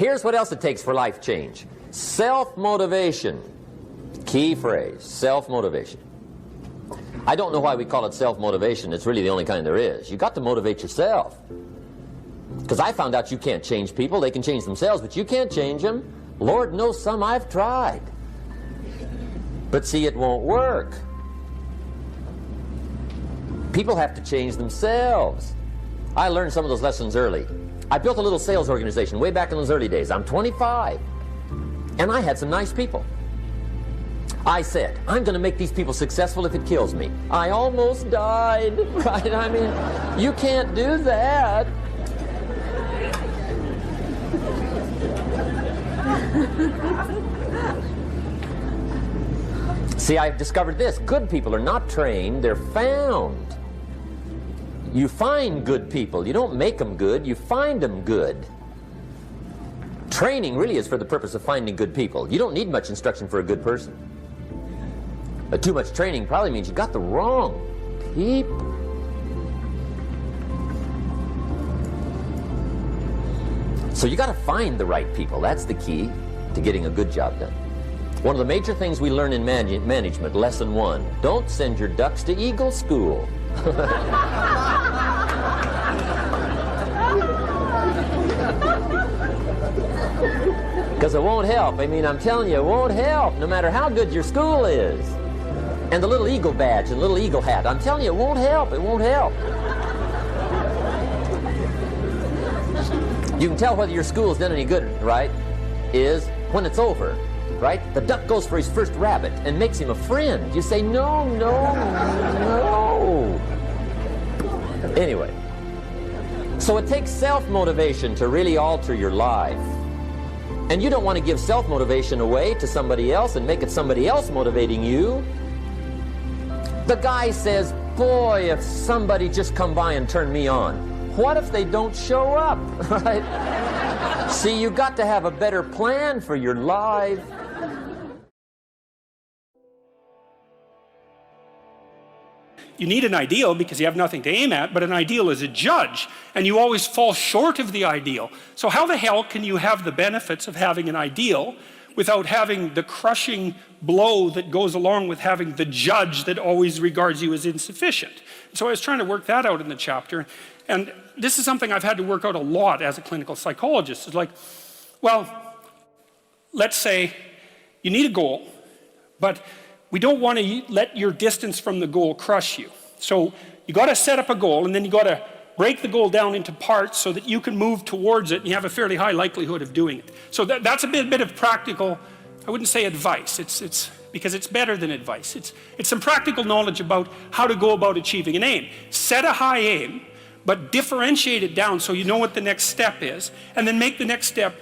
Here's what else it takes for life change. Self-motivation. Key phrase, self-motivation. I don't know why we call it self-motivation. It's really the only kind there is. You got to motivate yourself. Because I found out you can't change people. They can change themselves, but you can't change them. Lord knows some I've tried. But see, it won't work. People have to change themselves. I learned some of those lessons early. I built a little sales organization way back in those early days. I'm 25. And I had some nice people. I said, I'm going to make these people successful if it kills me. I almost died, right? I mean, you can't do that. See, I've discovered this. Good people are not trained, they're found. You find good people. You don't make them good, you find them good. Training really is for the purpose of finding good people. You don't need much instruction for a good person. But too much training probably means you got the wrong people. So you got to find the right people. That's the key to getting a good job done. One of the major things we learn in management, lesson 1, don't send your ducks to Eagle School. Because it won't help. I mean, I'm telling you, it won't help, no matter how good your school is. And the little eagle badge and the little eagle hat, I'm telling you, it won't help. It won't help. You can tell whether your school's done any good, right, is when it's over, right? The duck goes for his first rabbit and makes him a friend. You say, no, no, no. Anyway, so it takes self-motivation to really alter your life. And you don't want to give self-motivation away to somebody else and make it somebody else motivating you. The guy says, boy, if somebody just come by and turn me on. What if they don't show up, right? See, you got to have a better plan for your life. You need an ideal because you have nothing to aim at, but an ideal is a judge, and you always fall short of the ideal. So how the hell can you have the benefits of having an ideal without having the crushing blow that goes along with having the judge that always regards you as insufficient? So I was trying to work that out in the chapter, and this is something I've had to work out a lot as a clinical psychologist. It's like, well, let's say you need a goal, but we don't want to let your distance from the goal crush you. So you got to set up a goal, and then you got to break the goal down into parts so that you can move towards it, and you have a fairly high likelihood of doing it. So that's a bit of practical, I wouldn't say advice, it's because it's better than advice. It's some practical knowledge about how to go about achieving an aim. Set a high aim, but differentiate it down so you know what the next step is, and then make the next step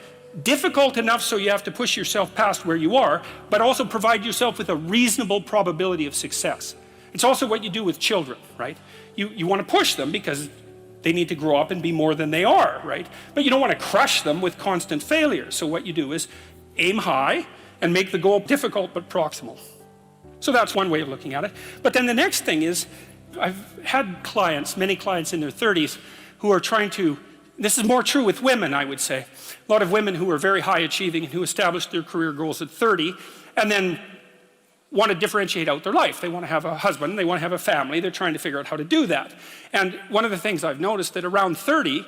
difficult enough so you have to push yourself past where you are, but also provide yourself with a reasonable probability of success. It's also what you do with children, right? You want to push them because they need to grow up and be more than they are, right? But you don't want to crush them with constant failure. So what you do is aim high and make the goal difficult but proximal. So that's one way of looking at it. But then the next thing is, I've had clients, many clients in their 30s, who are trying to, this is more true with women, I would say. A lot of women who are very high achieving and who established their career goals at 30 and then want to differentiate out their life. They want to have a husband, they want to have a family, they're trying to figure out how to do that. And one of the things I've noticed that around 30,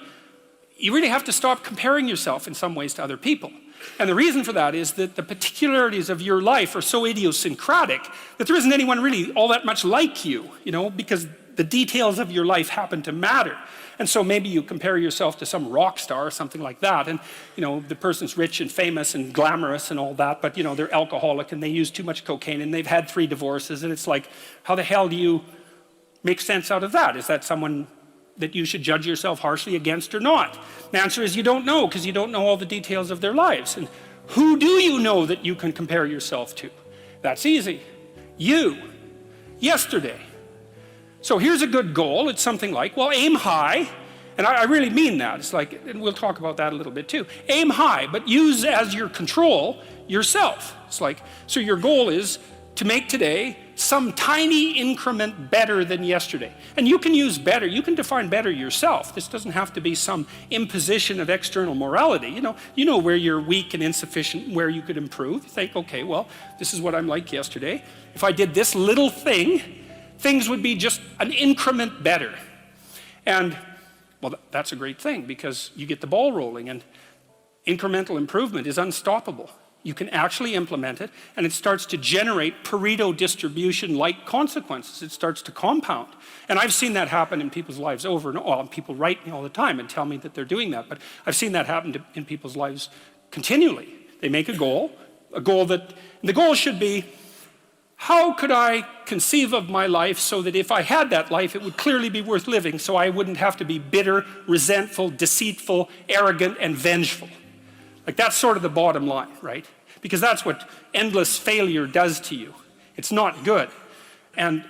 you really have to stop comparing yourself in some ways to other people. And the reason for that is that the particularities of your life are so idiosyncratic that there isn't anyone really all that much like you, because the details of your life happen to matter. And so maybe you compare yourself to some rock star or something like that, and the person's rich and famous and glamorous and all that, but they're alcoholic and they use too much cocaine and they've had 3 divorces, and it's like, how the hell do you make sense out of that? Is that someone that you should judge yourself harshly against or not? The answer is you don't know, because you don't know all the details of their lives. And who do you know that you can compare yourself to? That's easy. You. Yesterday. So here's a good goal. It's something like, well, aim high. And I really mean that. It's like, and we'll talk about that a little bit too. Aim high, but use as your control yourself. It's like, so your goal is to make today some tiny increment better than yesterday. And you can use better, you can define better yourself. This doesn't have to be some imposition of external morality. You know where you're weak and insufficient, where you could improve. You think, okay, well, this is what I'm like yesterday. If I did this little thing, things would be just an increment better. And, well, that's a great thing because you get the ball rolling, and incremental improvement is unstoppable. You can actually implement it, and it starts to generate Pareto distribution-like consequences. It starts to compound. And I've seen that happen in people's lives over and over. Well, people write me all the time and tell me that they're doing that, but I've seen that happen in people's lives continually. They make a goal that, the goal should be, how could I conceive of my life so that if I had that life, it would clearly be worth living, so I wouldn't have to be bitter, resentful, deceitful, arrogant, and vengeful. Like, that's sort of the bottom line, right? Because that's what endless failure does to you. It's not good. And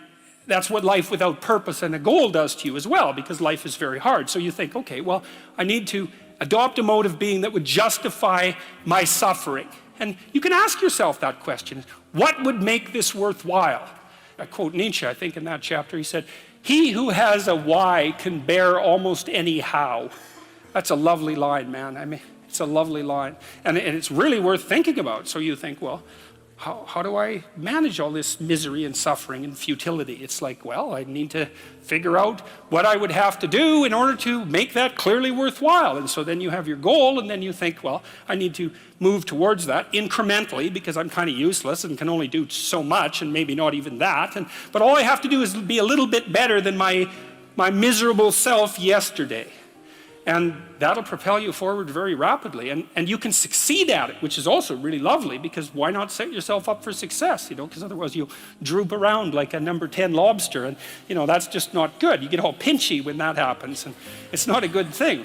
that's what life without purpose and a goal does to you as well, because life is very hard. So you think, okay, well, I need to adopt a mode of being that would justify my suffering. And you can ask yourself that question. What would make this worthwhile? I quote Nietzsche, I think in that chapter, he said, "He who has a why can bear almost any how." That's a lovely line, man. I mean, it's a lovely line. And it's really worth thinking about. So you think, well, how do I manage all this misery and suffering and futility? It's like, well, I need to figure out what I would have to do in order to make that clearly worthwhile. And so then you have your goal, and then you think, well, I need to move towards that incrementally because I'm kind of useless and can only do so much, and maybe not even that. But all I have to do is be a little bit better than my miserable self yesterday. And that'll propel you forward very rapidly. And you can succeed at it, which is also really lovely, because why not set yourself up for success, because otherwise you'll droop around like a number 10 lobster, and that's just not good. You get all pinchy when that happens, and it's not a good thing.